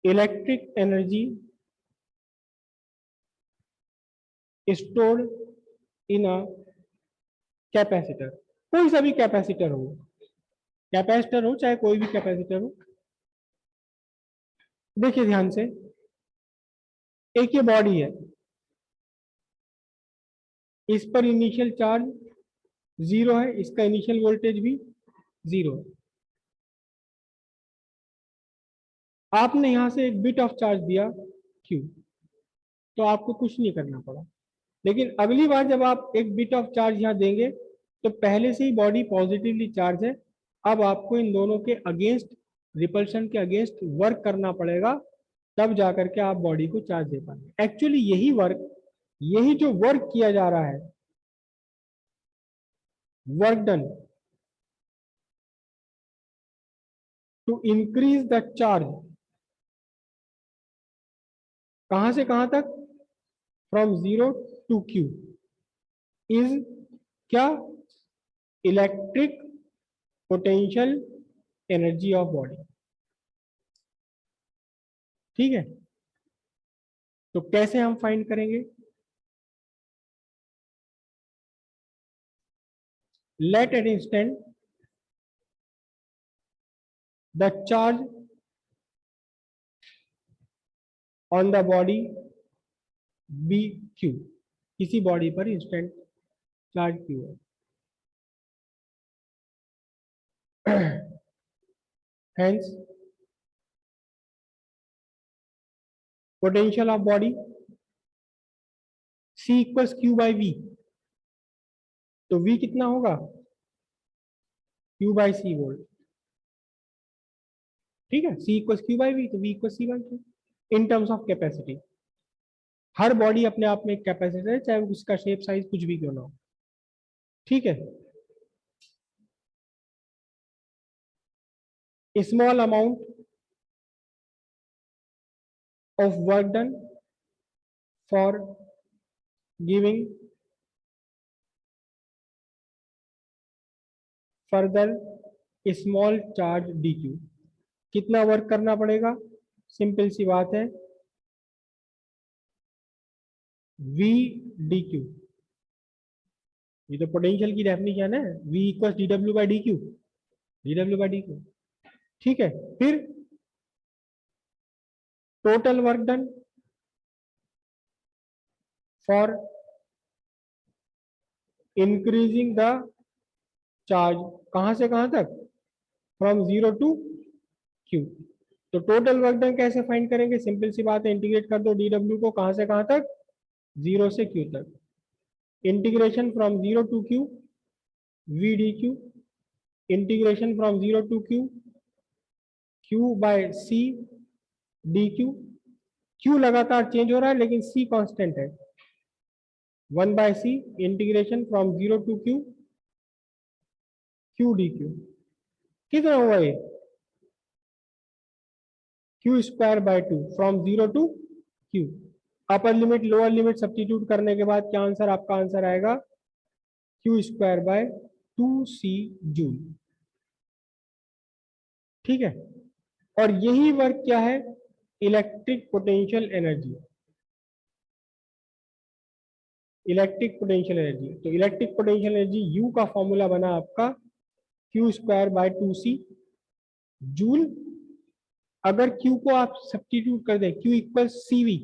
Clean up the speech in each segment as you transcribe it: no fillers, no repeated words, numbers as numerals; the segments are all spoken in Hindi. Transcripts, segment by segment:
Electric energy stored in a capacitor, कोई सा भी कैपेसिटर हो चाहे कोई भी कैपेसिटर हो। देखिए ध्यान से, एक ये बॉडी है, इस पर इनिशियल चार्ज 0 है, इसका इनिशियल वोल्टेज भी 0 है। आपने यहां से एक बिट ऑफ चार्ज दिया Q, तो आपको कुछ नहीं करना पड़ा। लेकिन अगली बार जब आप एक बिट ऑफ चार्ज यहाँ देंगे, तो पहले से ही बॉडी पॉजिटिवली चार्ज है, अब आपको इन दोनों के अगेंस्ट, रिपल्शन के अगेंस्ट वर्क करना पड़ेगा, तब जाकर के आप बॉडी को चार्ज दे पाएंगे। एक्चुअली यही जो वर्क किया जा रहा है, work done to increase the charge, कहां से कहां तक, फ्रॉम 0 टू Q, इज क्या, electric potential energy of body. ठीक है, तो कैसे हम फाइंड करेंगे? Let at instant the charge on the body be Q, किसी बॉडी पर इंस्टेंट चार्ज Q है। Hence potential of body C equals Q by V, तो V कितना होगा, Q बाई C वोल्ट। ठीक है, C equals Q by V, तो V equals C by Q in terms of capacity. Her body अपने आप में एक कैपेसिटर है, चाहे उसका शेप साइज कुछ भी क्यों ना हो। ठीक है, small amount of work done for giving further small charge dq, कितना वर्क करना पड़ेगा, सिंपल सी बात है, v dq, ये तो पोटेंशियल की डेफिनेशन है, v equal dw by dq। ठीक है, फिर total work done for increasing the charge, कहां से कहां तक, फ्रॉम 0 टू Q। तो टोटल वर्क डन कैसे फाइंड करेंगे, सिंपल सी बात है, इंटीग्रेट कर दो dw को, कहां से कहां तक, 0 से Q तक, integration from 0 to Q v dq, integration from 0 to Q Q by C dq। Q लगातार चेंज हो रहा है लेकिन C कांस्टेंट है, 1 by C, integration from 0 to Q Q dq, कितना हुआ ये, Q square by 2 from 0 to Q। Upper limit lower limit substitute करने के बाद क्या आंसर, आपका आंसर आएगा Q square bye 2C joule. ठीक है, और यही वर्क क्या है, electric potential energy, electric potential energy. तो इलेक्ट्रिक पोटेंशियल एनर्जी U का फॉर्मूला बना आपका Q square bye 2C joule. अगर Q को आप सब्स्टिट्यूट कर दें, Q इक्वल CV,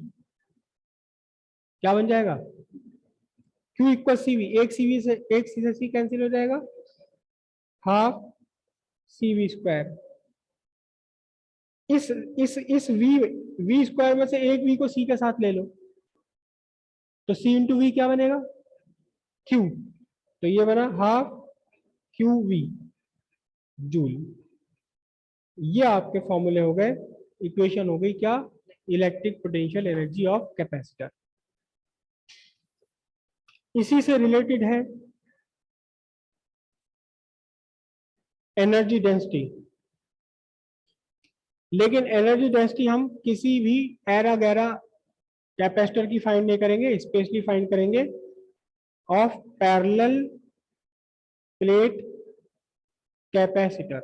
क्या बन जाएगा, Q इक्वल CV, एक C से C कैंसिल हो जाएगा, हाफ CV स्क्वायर। इस V स्क्वायर में से एक V को C के साथ ले लो, तो C इंटू V क्या बनेगा, Q, तो ये बना हाफ QV जूल। ये आपके फॉर्मूले हो गए, इक्वेशन हो गई क्या, electric potential energy of capacitor. इसी से रिलेटेड है एनर्जी डेंसिटी, लेकिन एनर्जी डेंसिटी हम किसी भी एरा गैरा कैपेसिटर की फाइंड नहीं करेंगे, स्पेशली फाइंड करेंगे of parallel plate capacitor,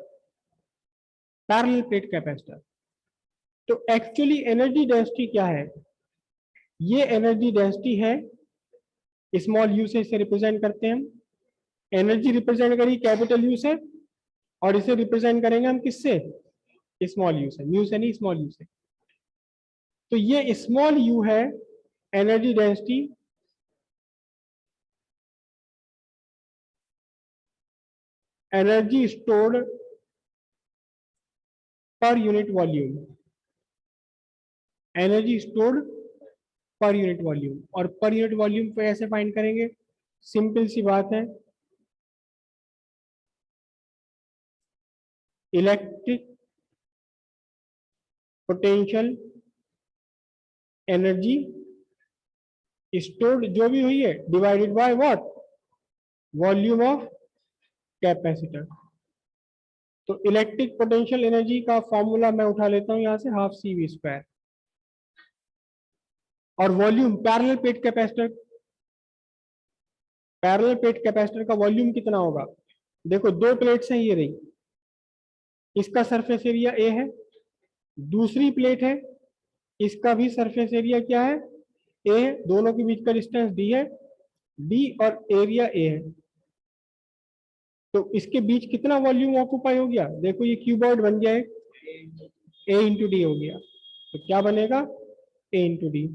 parallel plate capacitor. तो एक्चुअली एनर्जी डेंसिटी क्या है? ये एनर्जी डेंसिटी है, स्मॉल यू से इसे रिप्रेजेंट करते हैं हम। एनर्जी रिप्रेजेंट करी कैपिटल यू से, और इसे रिप्रेजेंट करेंगे हम किससे? स्मॉल यू से, म्यू से नहीं, स्मॉल यू से। तो ये स्मॉल यू है energy density energy stored per unit volume, energy stored per unit volume. और पर यूनिट वॉल्यूम को ऐसे फाइंड करेंगे, सिंपल सी बात है, इलेक्ट्रिक पोटेंशियल एनर्जी स्टोर्ड जो भी हुई है divided by what? Volume of capacitor. तो इलेक्ट्रिक पोटेंशियल एनर्जी का फॉर्मूला मैं उठा लेता हूं यहां से, हाफ सी वी स्क्वायर। और volume parallel plate capacitor, parallel plate capacitor का वॉल्यूम कितना होगा? देखो दो प्लेट्स हैं, ये रही, इसका सरफेस एरिया ए है, दूसरी प्लेट है, इसका भी सरफेस एरिया क्या है? ए है। दोनों के बीच का डिस्टेंस डी है, डी और एरिया ए है। तो इसके बीच कितना वॉल्यूम ऑक्यूपाई हो गया? देखो ये क्यूबॉइड बन गया है, ए इंटू डी हो गया। तो क्या बनेगा? A into D.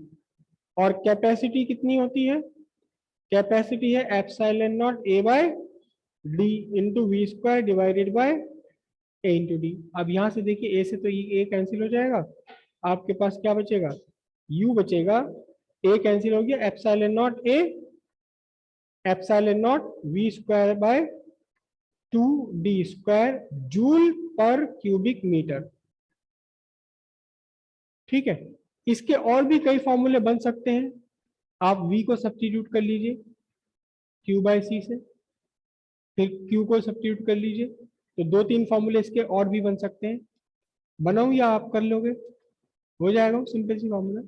और कैपेसिटी कितनी होती है? कैपेसिटी है epsilon naught A by D into V square divided by A into D. अब यहां से देखिए, ए से तो ये ए कैंसिल हो जाएगा, आपके पास क्या बचेगा? यू बचेगा, ए कैंसिल हो गया, epsilon naught A, epsilon naught V square by 2d square joule पर क्यूबिक मीटर। ठीक है, इसके और भी कई फॉर्मूले बन सकते हैं। आप v को सब्स्टिट्यूट कर लीजिए q बाय सी से, फिर q को सब्स्टिट्यूट कर लीजिए, तो दो तीन फॉर्मूले इसके और भी बन सकते हैं। बनाऊं या आप कर लोगे? हो जाएगा सिंपल सी फॉर्मूला।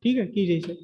ठीक है, कीजिए इसे।